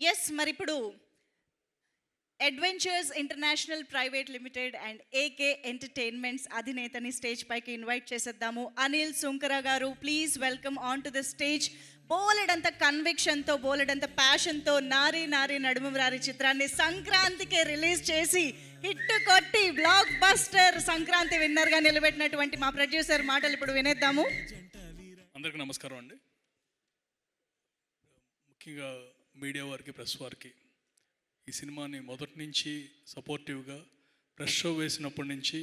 Yes, మరి ఇప్పుడు adventures international private limited and AK entertainments అధినేతని స్టేజ్ పైకి ఇన్వైట్ చేసేద్దాము. అనిల్ సుంకర గారు, please welcome on to the stage. బోలెడంత కన్విక్షన్తో, బోలెడంత ప్యాషన్తో నారీ నారీ నడుమురారి చిత్రాన్ని సంక్రాంతికి రిలీజ్ చేసి హిట్ కొట్టి బ్లాక్ బస్టర్ సంక్రాంతి విన్నర్గా నిలబెట్టినటువంటి మా ప్రొడ్యూసర్ మాటలు ఇప్పుడు వినేద్దాము. అందరికీ నమస్కారం అండి. ముఖ్యంగా మీడియా వారికి, ప్రెస్ వారికి, ఈ సినిమాని మొదటి నుంచి సపోర్టివ్గా ప్రెస్ షో వేసినప్పటి నుంచి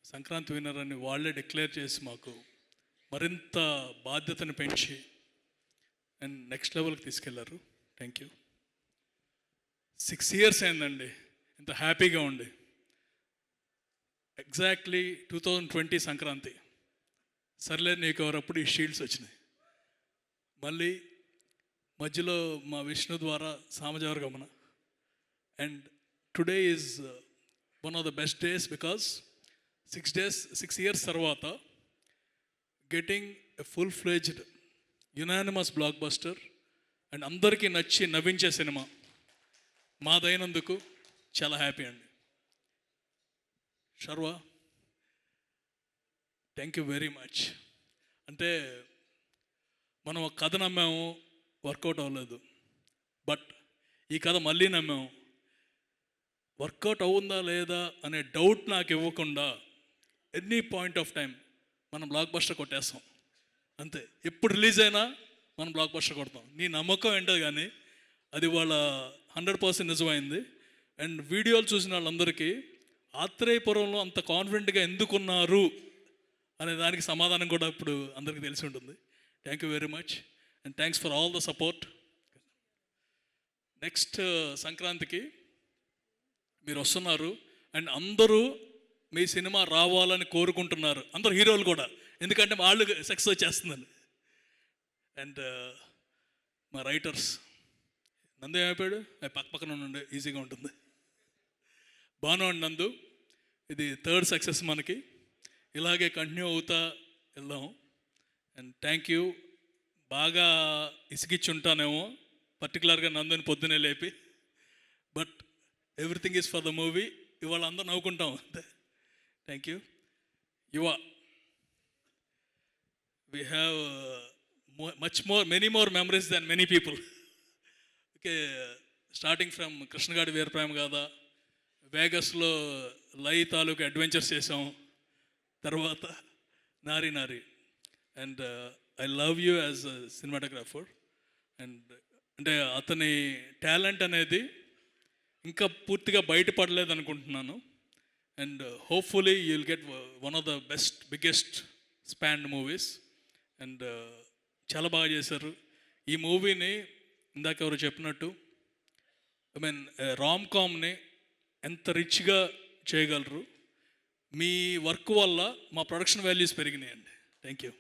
సంక్రాంతి విన్నర్ అని వాళ్ళే డిక్లేర్ చేసి మాకు మరింత బాధ్యతను పెంచి అండ్ నెక్స్ట్ లెవెల్కి తీసుకెళ్లారు. Thank you. 6 years అయిందండి ఇంత హ్యాపీగా ఉండి. ఎగ్జాక్ట్లీ 2020 సంక్రాంతి సర్లే నీకు ఎవరప్పుడు ఈ షీల్డ్స్ వచ్చినాయి. మళ్ళీ మధ్యలో మా విష్ణు ద్వారా Samajavaragamana. And today is one of the best days because 6 years తర్వాత getting a full fledged unanimous blockbuster and అందరికీ నచ్చి నవ్వించే సినిమా మాదైనందుకు చాలా హ్యాపీ అండి. Sharwa, thank you very much. అంటే మనం ఒక కథ నమ్మాము, వర్కౌట్ అవ్వలేదు. బట్ ఈ కథ మళ్ళీ నమ్మాము, వర్కౌట్ అవుందా లేదా అనే డౌట్ నాకు ఇవ్వకుండా ఎనీ పాయింట్ ఆఫ్ టైం మనం బ్లాక్ బస్టర్ కొట్టేస్తాం. అంతే, ఎప్పుడు రిలీజ్ అయినా మనం బ్లాక్ బస్టర్ కొడతాం. నీ నమ్మకం ఏంటో కానీ అది వాళ్ళ 100% నిజమైంది. అండ్ వీడియోలు చూసిన వాళ్ళందరికీ ఆత్రేయపురంలో అంత కాన్ఫిడెంట్గా ఎందుకున్నారు అనే దానికి సమాధానం కూడా ఇప్పుడు అందరికీ తెలిసి ఉంటుంది. Thank you very much and thanks for all the support. Next సంక్రాంతికి మీరు వస్తున్నారు అండ్ అందరూ మీ సినిమా రావాలని కోరుకుంటున్నారు, అందరు హీరోలు కూడా, ఎందుకంటే వాళ్ళు సక్సెస్ వచ్చేస్తుందని. అండ్ మా రైటర్స్ నందు ఏమైపోయాడు, పక్కన ఉండే ఈజీగా ఉంటుంది. బాను అండ్ నందు, ఇది 3rd సక్సెస్ మనకి. ఇలాగే కంటిన్యూ అవుతా వెళ్దాం. And thank you. బాగా ఇసిగిచ్చి ఉంటానేమో పర్టికులర్గా నందుని పొద్దునే లేపి, but everything is for the movie. ఇవాళ అందరూ నవ్వుకుంటాం అంతే. Thank you. Yuva, we have many more memories than many people. Okay, starting from కృష్ణగాడి వీరప్రేమ గాథ, వేగస్లో లై తాలూకు అడ్వెంచర్స్ చేసాం, తర్వాత Nari Nari. And I love you as a cinematographer. And అంటే అతని టాలెంట్ అనేది ఇంకా పూర్తిగా బయటపడలేదు అనుకుంటున్నాను. And hopefully you will get one of the best biggest spawned movies. And చాలా బాగా చేశారు ఈ మూవీని. ఇందాక ఎవరు చెప్పినట్టు ఐ మీన్ రామ్ కామ్ని ఎంత రిచ్గా చేయగలరు. మీ వర్క్ వల్ల మా ప్రొడక్షన్ వాల్యూస్ పెరిగినాయండి. Thank you.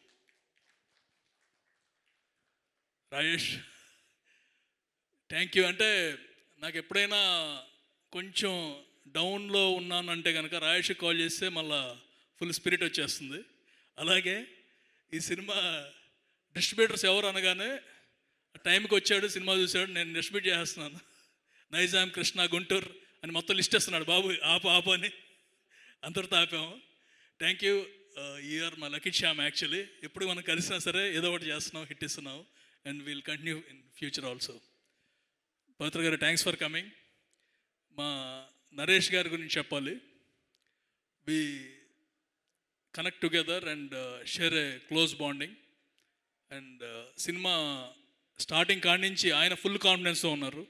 Rajesh, thank you. అంటే నాకు ఎప్పుడైనా కొంచెం డౌన్లో ఉన్నానంటే కనుక రాజేష్కి కాల్ చేస్తే మళ్ళా ఫుల్ స్పిరిట్ వచ్చేస్తుంది. అలాగే ఈ సినిమా డిస్ట్రిబ్యూటర్స్ ఎవరు అనగానే టైంకి వచ్చాడు, సినిమా చూశాడు, నేను డిస్ట్రిబ్యూట్ చేస్తున్నాను, నైజాం, కృష్ణా, గుంటూరు అని మొత్తం లిస్ట్ ఇస్తున్నాడు. బాబు ఆపు అని అందరితో ఆపాము. Thank you. యూఆర్ మా లక్కీ శ్యామ్. యాక్చువల్లీ ఎప్పుడు మనం కలిసినా సరే ఏదో ఒకటి చేస్తున్నాం, హిట్ ఇస్తున్నావు. And will continue in future also. Pavitra garu, thanks for coming. మా నరేష్ గారి గురించి చెప్పాలి. We connect together and share a close bonding. And cinema starting కాడి నుంచి ఆయన ఫుల్ కాన్ఫిడెన్స్తో ఉన్నారు.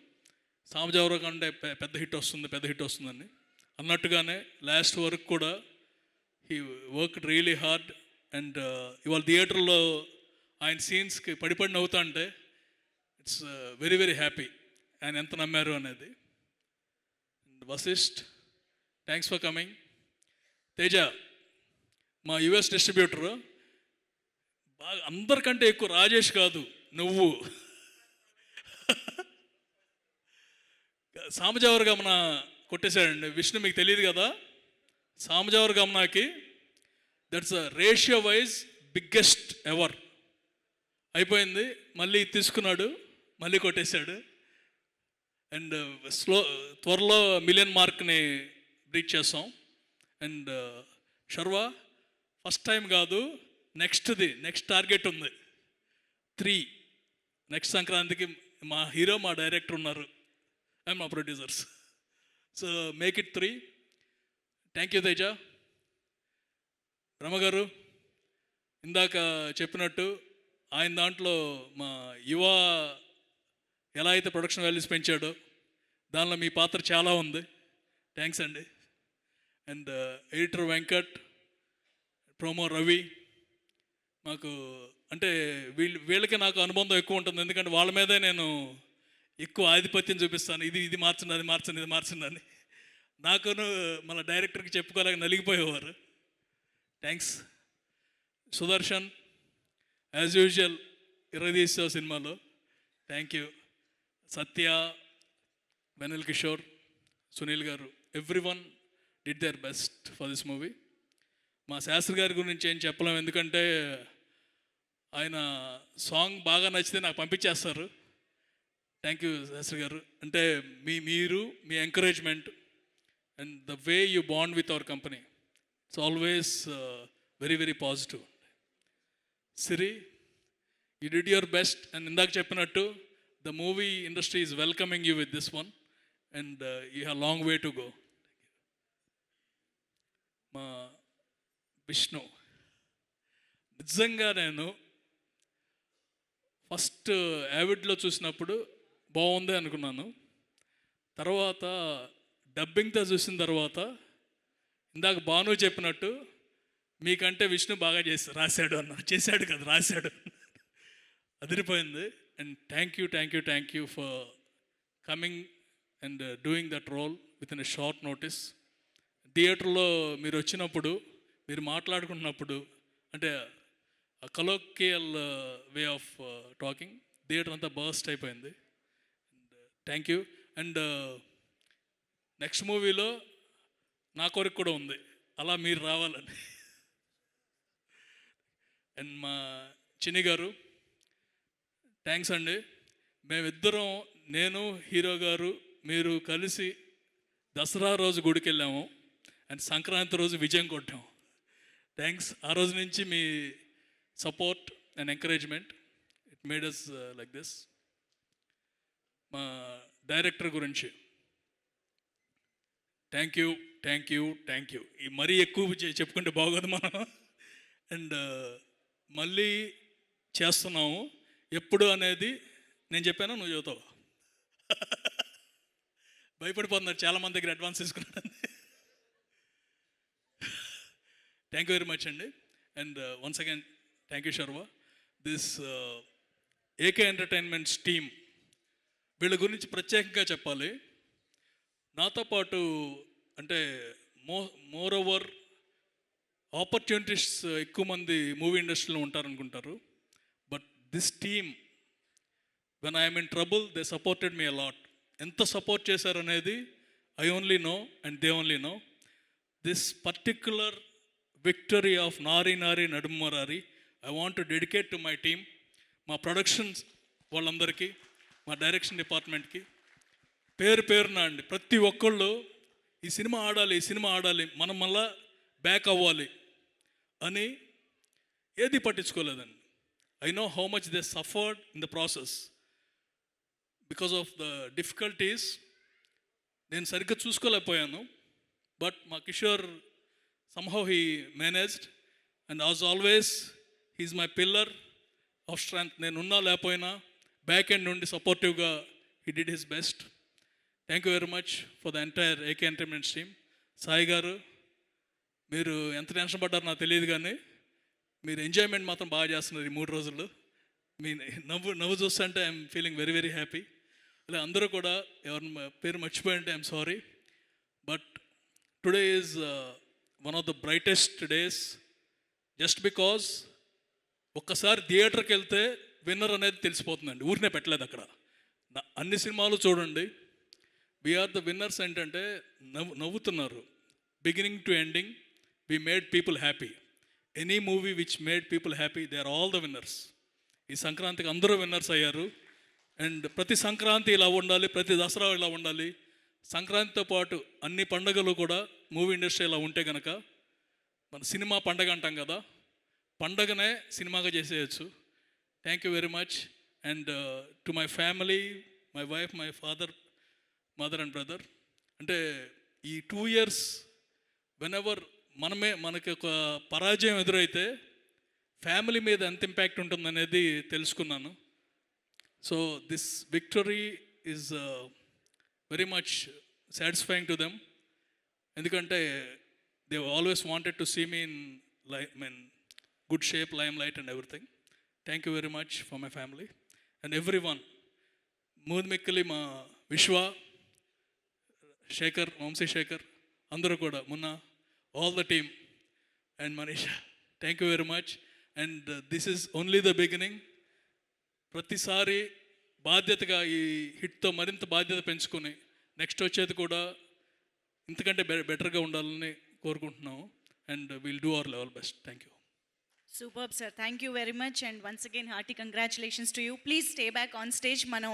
సామజవరం కంటే పెద్ద హిట్ వస్తుందని అన్నట్టుగానే లాస్ట్ వరకు కూడా he work really hard. And ఇవాళ థియేటర్లో ఆయన సీన్స్కి పడిపడి నవ్వుతా అంటే ఇట్స్ వెరీ వెరీ హ్యాపీ ఆయన ఎంత నమ్మారు అనేది. And Vasishta, thanks for coming. Teja, మా యుఎస్ డిస్ట్రిబ్యూటరు, బాగా అందరికంటే ఎక్కువ రాజేష్ కాదు నువ్వు. సామజవర గమన కొట్టేశాడండి విష్ణు, మీకు తెలియదు కదా. సామజవర గమనాకి that's a ratio wise biggest ever అయిపోయింది. మళ్ళీ తీసుకున్నాడు, మళ్ళీ కొట్టేశాడు. అండ్ త్వరలో మిలియన్ మార్క్ని రీచ్ చేస్తాం. అండ్ శర్వ ఫస్ట్ టైం కాదు, నెక్స్ట్ టార్గెట్ ఉంది 3. నెక్స్ట్ సంక్రాంతికి మా హీరో, మా డైరెక్టర్ ఉన్నారు అండ్ మా producers. So make it 3. Thank you Teja. బ్రహ్మగారు ఇందాక చెప్పినట్టు ఆయన దాంట్లో మా యువ ఎలా అయితే ప్రొడక్షన్ వాల్యూస్ పెంచాడో దానిలో మీ పాత్ర చాలా ఉంది. థ్యాంక్స్ అండి. And editor Venkat, promo Ravi, మాకు అంటే వీళ్ళకి నాకు అనుబంధం ఎక్కువ ఉంటుంది. ఎందుకంటే వాళ్ళ మీదే నేను ఎక్కువ ఆధిపత్యం చూపిస్తాను. ఇది మార్చండి, అది మార్చండి, ఇది మార్చండి అని. నాకును మన డైరెక్టర్కి చెప్పుకోలేక నలిగిపోయేవారు. థ్యాంక్స్. సుదర్శన్ యాజ్ యూజువల్ ఇరదీసావు సినిమాలో, థ్యాంక్ యూ. సత్య, వెనల్ కిషోర్, సునీల్ గారు, everyone did their best for this movie. మా శాస్త్రి గారి గురించి ఏం చెప్పలేము, ఎందుకంటే ఆయన సాంగ్ బాగా నచ్చితే నాకు పంపించేస్తారు. Thank you Sastry garu. అంటే మీరు మీ encouragement and the way you bond with our company, it's always very very positive. Siri, you did your best. And ఇందాక చెప్పినట్టు the movie industry is welcoming you with this one and you have long way to go. మా విష్ణు, నిజంగా నేను first యావిడ్లో చూసినప్పుడు బాగుంది అనుకున్నాను. తర్వాత డబ్బింగ్తో చూసిన తర్వాత ఇందాక భాను చెప్పినట్టు మీకంటే విష్ణు బాగా రాశాడు అన్నారు. చేశాడు కదా, రాశాడు. అదిరిపోయింది. And thank you for coming and doing that role with in a short notice. థియేటర్లో మీరు వచ్చినప్పుడు, మీరు మాట్లాడుకున్నప్పుడు, అంటే colloquial way of talking, theatre అంతా బర్స్ట్ అయిపోయింది. Thank you. అండ్ నెక్స్ట్ మూవీలో నా కోరిక కూడా ఉంది, అలా మీరు రావాలని. అండ్ మా చిన్ని గారు, థ్యాంక్స్ అండి. మేమిద్దరం, నేను, హీరో గారు, మీరు కలిసి దసరా రోజు గుడికి వెళ్ళాము అండ్ సంక్రాంతి రోజు విజయం కొట్టాము. థ్యాంక్స్. ఆ రోజు నుంచి మీ support and encouragement, it made us like this. మా డైరెక్టర్ గురించి థ్యాంక్ యూ. ఈ మరీ ఎక్కువ చెప్పుకుంటే బాగోదు మనం. అండ్ మళ్ళీ చేస్తున్నాము ఎప్పుడు అనేది నేను చెప్పాను, నువ్వు చెబుతావు. భయపడిపోతున్నారు చాలామంది దగ్గర అడ్వాన్స్ తీసుకున్నాను. థ్యాంక్ యూ వెరీ మచ్ అండి. And once again thank you Sharwa. This AK entertainments team, వీళ్ళ గురించి ప్రత్యేకంగా చెప్పాలి. నాతో పాటు అంటే మోర్ ఓవర్ ఆపర్చునిటీస్ ఎక్కువ మంది మూవీ ఇండస్ట్రీలో ఉంటారనుకుంటారు. But this team, when I'm in trouble they supported me a lot. ఎంత సపోర్ట్ చేశారనేది I only know and they only know. This particular victory of Nari నడుమరారి I want to dedicate to my team, మా productions వాళ్ళందరికీ, మా direction డిపార్ట్మెంట్కి పేరున అండి. ప్రతి ఒక్కళ్ళు ఈ సినిమా ఆడాలి, మనం మళ్ళా బ్యాక్ అవ్వాలి అని ఏది పట్టించుకోలేదండి. I know how much they suffered in the process because of the difficulties. నేను సరిగ్గా చూసుకోలేకపోయాను, బట్ మా Kishore somehow he managed, and as always he's my pillar of strength. నేను ఉన్నా లేకపోయినా బ్యాక్ ఎండ్ నుండి సపోర్టివ్గా he did his best. Thank you very much for the entire AK entertainments team. Sai గారు, మీరు ఎంత టెన్షన్ పడ్డారో నాకు తెలియదు, కానీ మీరు ఎంజాయ్మెంట్ మాత్రం బాగా చేస్తున్నారు ఈ 3 రోజులు. మీ నవ్వు చూస్తుంటే I'm feeling very very happy. అలా అందరూ కూడా ఎవరిని పేరు మర్చిపోయింటే I'm sorry, but today is one of the brightest days just because ఒక్కసారి థియేటర్కి వెళ్తే విన్నర్ అనేది తెలిసిపోతుందండి. ఊరినే పెట్టలేదు అక్కడ. అన్ని సినిమాలు చూడండి, వీఆర్ ద విన్నర్స్. ఏంటంటే నవ్వుతున్నారు beginning to ending. We made people happy. Any movie which made people happy, they are all the winners. ఈ సంక్రాంతికి అందరూ విన్నర్స్ అయ్యారు. అండ్ ప్రతి సంక్రాంతి ఇలా ఉండాలి, ప్రతి దసరా ఇలా ఉండాలి. సంక్రాంతితో పాటు అన్ని పండుగలు కూడా మూవీ ఇండస్ట్రీ ఇలా ఉంటే కనుక మన సినిమా పండగ అంటాం కదా, పండగనే సినిమాగా చేసేయచ్చు. Thank you very much. And to my family, my wife, my father, mother and brother, అంటే ఈ 2 years వెనెవర్ మనకి ఒక పరాజయం ఎదురైతే ఫ్యామిలీ మీద ఎంత ఇంపాక్ట్ ఉంటుందనేది తెలుసుకున్నాను. So this victory is very much satisfying to them, ఎందుకంటే they always wanted to see me in good shape, lime light and everything. Thank you very much for my family and every one. మూద్మిక్కలి మా విశ్వ, శేఖర్, వంశీశేఖర్, అందరూ కూడా, Munna, all the team and Manisha, thank you very much. And this is only the beginning. ప్రతిసారి బాధ్యతగా ఈ హిట్తో మరింత బాధ్యత పెంచుకొని నెక్స్ట్ వచ్చేది కూడా ఇంతకంటే బెటర్గా ఉండాలని కోరుకుంటున్నాము. And will do our level best. Thank you. Super sir, thank you very much and once again hearty congratulations to you. Please stay back on stage. మనం